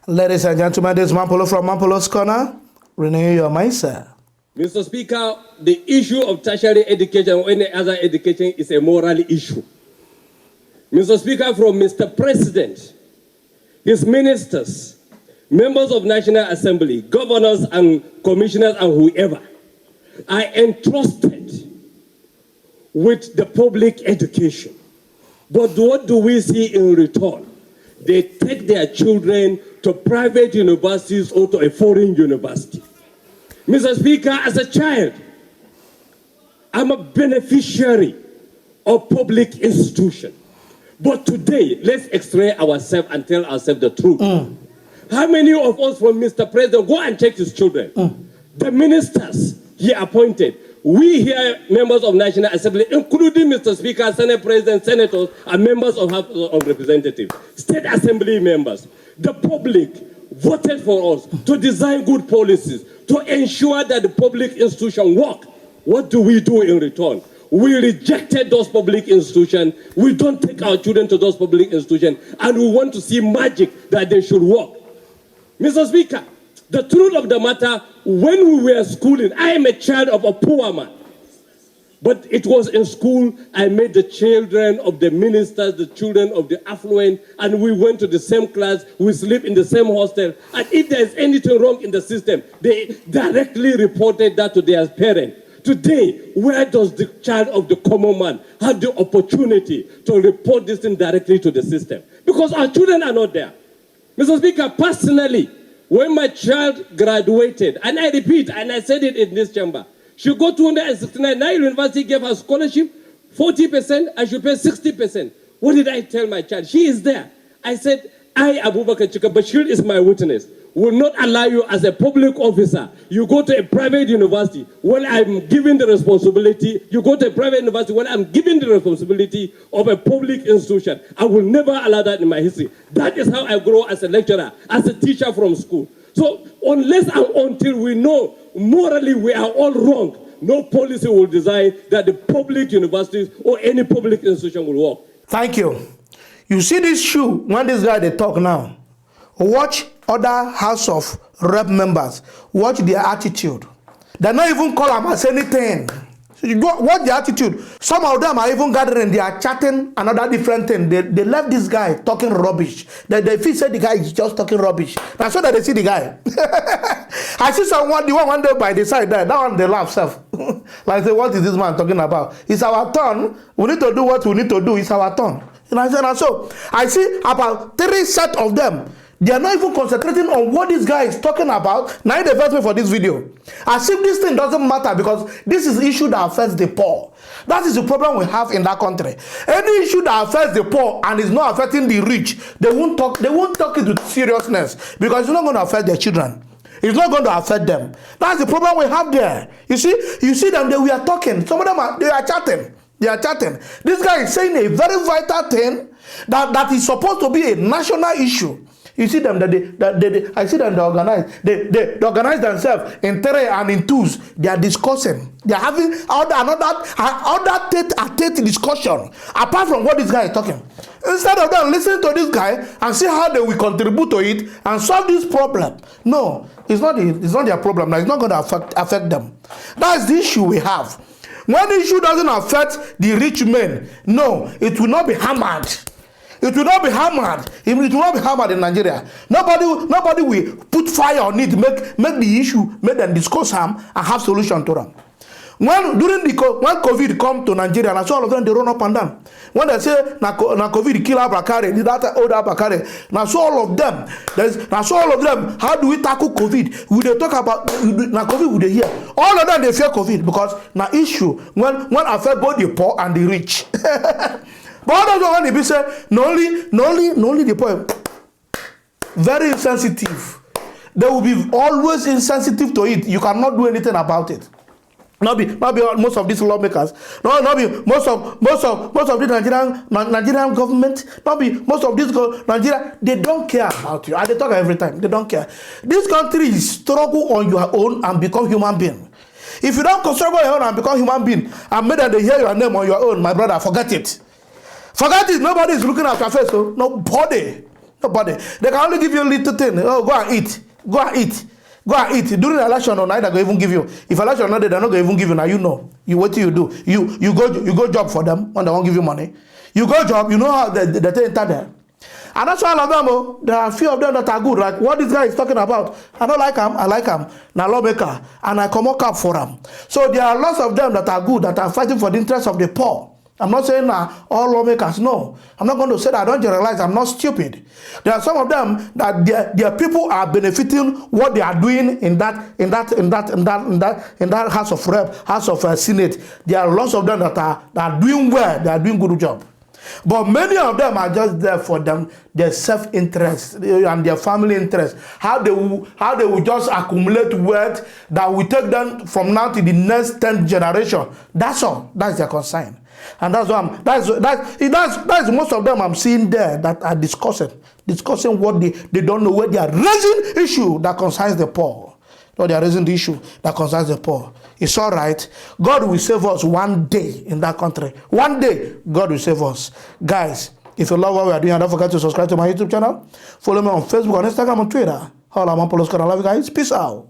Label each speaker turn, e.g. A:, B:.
A: Ladies and gentlemen, this is Mampolo from Mampolo's Corner. Renew your mind, sir.
B: Mr. Speaker, the issue of tertiary education or any other education is a moral issue. Mr. Speaker, from Mr. President, his ministers, members of National Assembly, governors and commissioners and whoever are entrusted with the public education. But what do we see in return? They take their children to private universities or to a foreign university. Mr. Speaker, as a child, I'm a beneficiary of public institution. But today, let's extract ourselves and tell ourselves the truth. How many of us from Mr. President go and check his children? The ministers he appointed. We here, members of National Assembly, including Mr. Speaker, Senate President, senators, and members of House of Representatives, State Assembly members, the public voted for us to design good policies, to ensure that the public institutions work. What do we do in return? We rejected those public institutions. We don't take our children to those public institutions, and we want to see magic that they should work. Mr. Speaker, the truth of the matter, when we were schooling, I am a child of a poor man. But it was in school I met the children of the ministers, the children of the affluent, and we went to the same class, we sleep in the same hostel. And if there is anything wrong in the system, they directly reported that to their parents. Today, where does the child of the common man have the opportunity to report this thing directly to the system? Because our children are not there. Mr. Speaker, personally, when my child graduated, and I repeat, and I said it in this chamber, she got 269. Now university gave her scholarship, 40%, I should pay 60%. What did I tell my child? She is there. I said, I, Abubakar Chika Bashir, is my witness, will not allow you as a public officer. You go to a private university when I'm given the responsibility. You go to a private university when I'm given the responsibility of a public institution. I will never allow that in my history. That is how I grow as a lecturer, as a teacher from school. So unless and until we know morally we are all wrong, no policy will design that the public universities or any public institution will work.
A: Thank you. You see this shoe, when this guy they talk now, watch other House of Rep members, watch their attitude. They're not even call them as anything. So you go, watch the attitude. Some of them are even gathering, they are chatting another different thing. They left this guy talking rubbish. They feel said the guy is just talking rubbish. That's so that they see the guy. I see someone, the one day by the side there, that one they laugh self. Like say, what is this man talking about? It's our turn. We need to do what we need to do. It's our turn. And so I see about 3 sets of them. They are not even concentrating on what this guy is talking about. Now they first me for this video. As if this thing doesn't matter because this is an issue that affects the poor. That is the problem we have in that country. Any issue that affects the poor and is not affecting the rich, they won't talk it with seriousness because it's not going to affect their children. It's not going to affect them. That's the problem we have there. You see them, we are talking. Some of them they are chatting. They are chatting. This guy is saying a very vital thing that is supposed to be a national issue. You see them I see them they organize themselves in 3 and in 2s. They are discussing. They are having other tate discussion apart from what this guy is talking. Instead of them listening to this guy and see how they will contribute to it and solve this problem. No, it's not their problem. Now, it's not going to affect them. That's the issue we have. When the issue doesn't affect the rich men, no, it will not be hammered. It will not be hammered. It will not be hammered in Nigeria. Nobody will put fire on it, make the issue, make them discuss them and have solution to them. When COVID come to Nigeria, and I saw all of them, they run up and down. When they say na COVID kill Abakare, that old Abakare, now so all of them, how do we tackle COVID? We they talk about na COVID, we they hear. All of them they fear COVID because na issue when affect both the poor and the rich. But all when they say no only the poor, very insensitive. They will be always insensitive to it. You cannot do anything about it. Not be most of these lawmakers. Not be most of the Nigerian government. Not be most of this Nigeria. They don't care about you. And they talk every time. They don't care. This country is struggle on your own and become human being. If you don't struggle on your own and become human being, and make them they hear your name on your own, my brother, forget it. Forget it. Nobody is looking at your face. So nobody Nobody. They can only give you a little thing. Oh, go and eat. Go and eat. Go and eat. During the election, or neither go even give you. If election not, they're not going to even give you. Now you know. You what do you do? You go job for them when they won't give you money. You go job. You know how they enter there. And that's why all of them. Oh, there are a few of them that are good. Like what this guy is talking about. I don't like him. I like him. Now lawmaker, and I come up for him. So there are lots of them that are good, that are fighting for the interests of the poor. I'm not saying all lawmakers. No, I'm not going to say that. I don't generalize. I'm not stupid. There are some of them that their people are benefiting what they are doing in that House of Rep, House of Senate. There are lots of them that are doing well. They are doing good job. But many of them are just there for their self-interest and their family interest. How they will just accumulate wealth that will take them from now to the next 10th generation. That's all. That's their concern. And that's what that's most of them I'm seeing there that are discussing what they don't know, where they are raising issue that concerns the poor. No, they are raising the issue that concerns the poor. It's all right. God will save us one day in that country. One day, God will save us. Guys, if you love what we are doing, don't forget to subscribe to my YouTube channel. Follow me on Facebook, on Instagram, on Twitter. All I'm on Polos. I love you guys. Peace out.